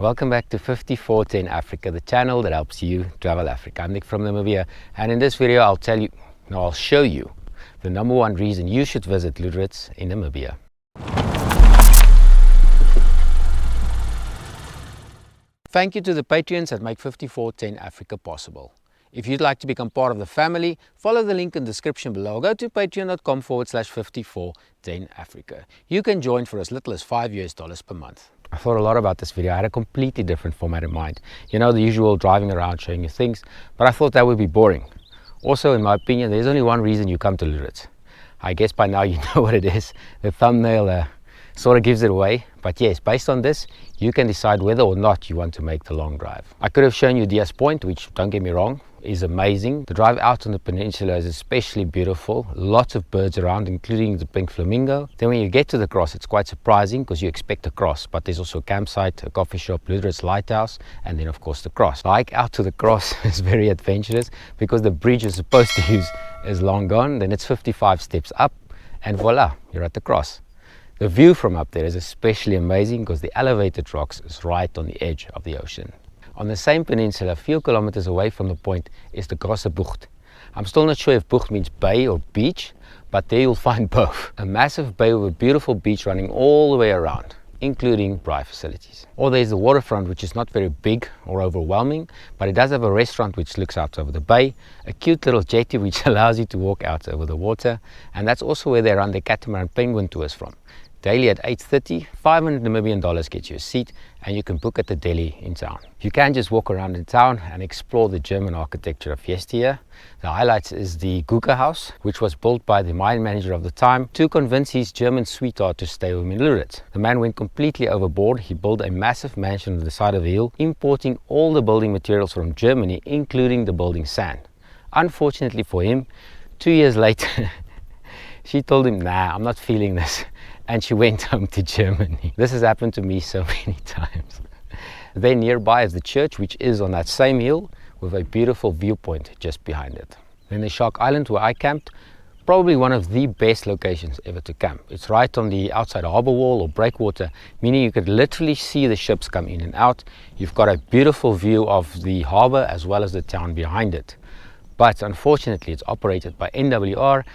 Welcome back to 5410 Africa, the channel that helps you travel Africa. I'm Nick from Namibia, and in this video I'll show you the number one reason you should visit Lüderitz in Namibia. Thank you to the Patreons that make 5410 Africa possible. If you'd like to become part of the family, follow the link in the description below. Go to patreon.com/5410 Africa. You can join for as little as $5 per month. I thought a lot about this video. I had a completely different format in mind. You know, the usual driving around showing you things, but I thought that would be boring. Also, in my opinion, there's only one reason you come to Lüderitz. I guess by now you know what it is. The thumbnail sort of gives it away. But yes, based on this, you can decide whether or not you want to make the long drive. I could have shown you Diaz Point, which, don't get me wrong, is amazing. The drive out on the peninsula is especially beautiful. Lots of birds around, including the pink flamingo. Then when you get to the cross, it's quite surprising because you expect a cross, but there's also a campsite, a coffee shop, Luderitz lighthouse, and then of course the cross. The hike out to the cross is very adventurous because the bridge you're supposed to use is long gone. Then it's 55 steps up and voila, you're at the cross. The view from up there is especially amazing because the elevated rocks is right on the edge of the ocean. On the same peninsula, a few kilometers away from the point, is the Grosse Bucht. I'm still not sure if Bucht means bay or beach, but there you'll find both. A massive bay with a beautiful beach running all the way around, including braai facilities. Or there's the waterfront, which is not very big or overwhelming, but it does have a restaurant which looks out over the bay, a cute little jetty which allows you to walk out over the water, and that's also where they run the catamaran penguin tours from. Daily at 8:30, $500 Namibian gets you a seat, and you can book at the deli in town. You can just walk around in town and explore the German architecture of yesteryear. The highlights is the Goerke house, which was built by the mine manager of the time to convince his German sweetheart to stay with him in Lüderitz. The man went completely overboard. He built a massive mansion on the side of the hill, importing all the building materials from Germany, including the building sand. Unfortunately for him, 2 years later, she told him, nah, I'm not feeling this. And she went home to Germany. This has happened to me so many times. Then nearby is the church, which is on that same hill with a beautiful viewpoint just behind it. Then the Shark Island where I camped, probably one of the best locations ever to camp. It's right on the outside harbour wall or breakwater, meaning you could literally see the ships come in and out. You've got a beautiful view of the harbour as well as the town behind it. But unfortunately, it's operated by NWR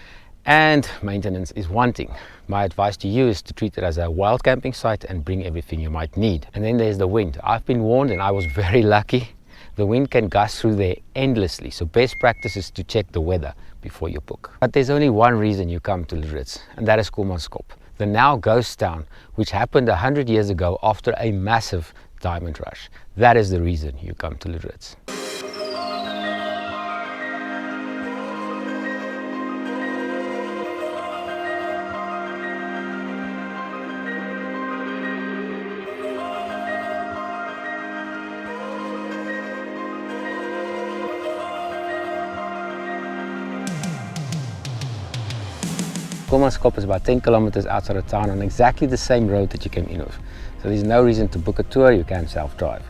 and maintenance is wanting. My advice to you is to treat it as a wild camping site and bring everything you might need. And then there's the wind. I've been warned and I was very lucky. The wind can gust through there endlessly, so best practice is to check the weather before you book. But there's only one reason you come to Lüderitz, and that is Kolmanskop, the now ghost town, which happened 100 years ago after a massive diamond rush. That is the reason you come to Lüderitz. Kolmanskop is about 10 kilometers outside of town on exactly the same road that you came in with. So there's no reason to book a tour, you can self-drive.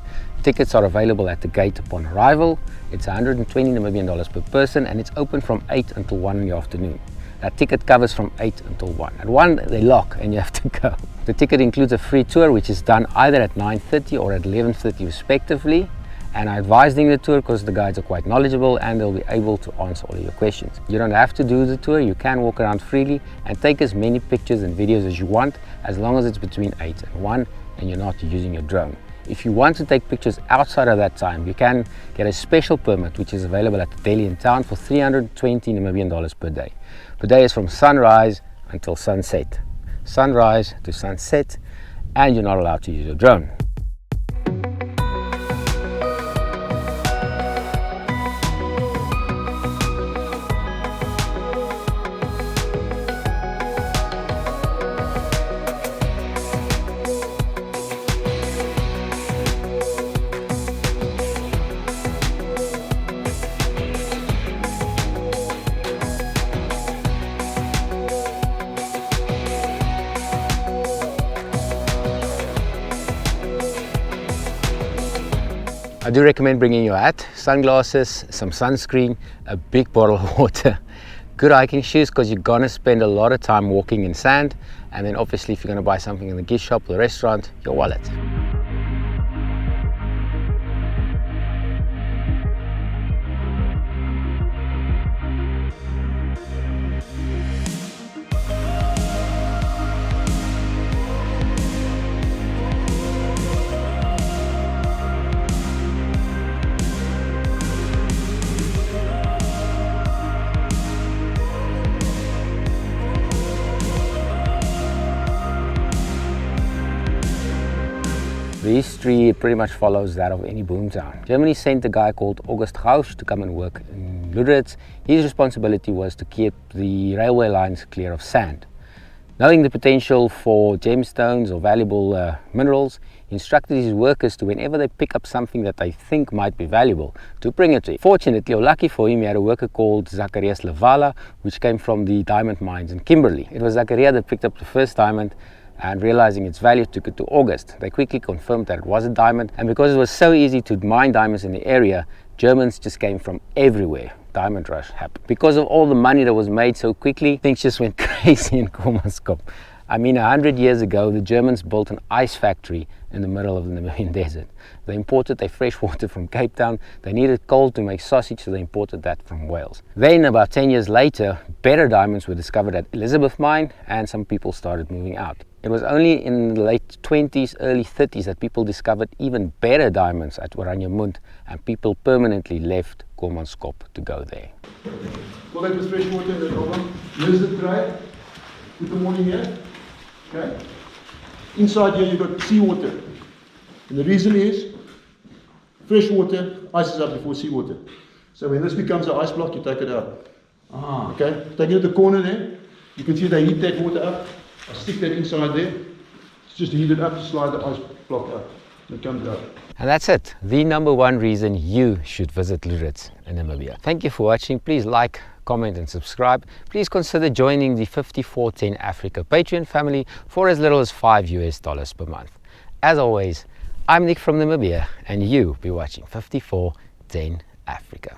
Tickets are available at the gate upon arrival. It's $120 Namibian per person and it's open from 8 until 1 in the afternoon. That ticket covers from 8 until 1. At 1 they lock and you have to go. The ticket includes a free tour which is done either at 9:30 or at 11:30 respectively. And I advise doing the tour because the guides are quite knowledgeable and they'll be able to answer all of your questions. You don't have to do the tour, you can walk around freely and take as many pictures and videos as you want, as long as it's between 8 and 1 and you're not using your drone. If you want to take pictures outside of that time, you can get a special permit which is available at the deli in town for $320 Namibian per day. Per day is from sunrise until sunset. Sunrise to sunset, and you're not allowed to use your drone. I do recommend bringing your hat, sunglasses, some sunscreen, a big bottle of water, good hiking shoes because you're going to spend a lot of time walking in sand, and then obviously if you're going to buy something in the gift shop or the restaurant, your wallet. history pretty much follows that of any boomtown. Germany sent a guy called August Ghost to come and work in Lüderitz. His responsibility was to keep the railway lines clear of sand. Knowing the potential for gemstones or valuable minerals, he instructed his workers to, whenever they pick up something that they think might be valuable, to bring it to him. Fortunately, or lucky for him, he had a worker called Zacharias Levala, which came from the diamond mines in Kimberley. It was Zacharias that picked up the first diamond, and realizing its value, took it to August. They quickly confirmed that it was a diamond, and because it was so easy to mine diamonds in the area, Germans just came from everywhere. Diamond rush happened. Because of all the money that was made so quickly, things just went crazy in Kolmanskop. I mean, 100 years ago, the Germans built an ice factory in the middle of the Namibian desert. They imported their fresh water from Cape Town. They needed coal to make sausage, so they imported that from Wales. Then, about 10 years later, better diamonds were discovered at Elizabeth Mine, and some people started moving out. It was only in the late 20s, early 30s that people discovered even better diamonds at Oranjemund, and people permanently left Kolmanskop to go there. Fill it with fresh water in the column. Here's the tray. Put the morning here. Okay. Inside here you've got seawater. And the reason is, fresh water ices up before seawater. So when this becomes an ice block, you take it out. Okay. Take it to the corner there. You can see they heat that water up. I stick that inside there. It's just heat it up to slide the ice block up. It comes out. And that's it, the number one reason you should visit Luderitz in Namibia. Thank you for watching. Please like, comment and subscribe. Please consider joining the 5410 Africa Patreon family for as little as $5 per month. As always, I'm Nick from Namibia, and you be watching 5410 Africa.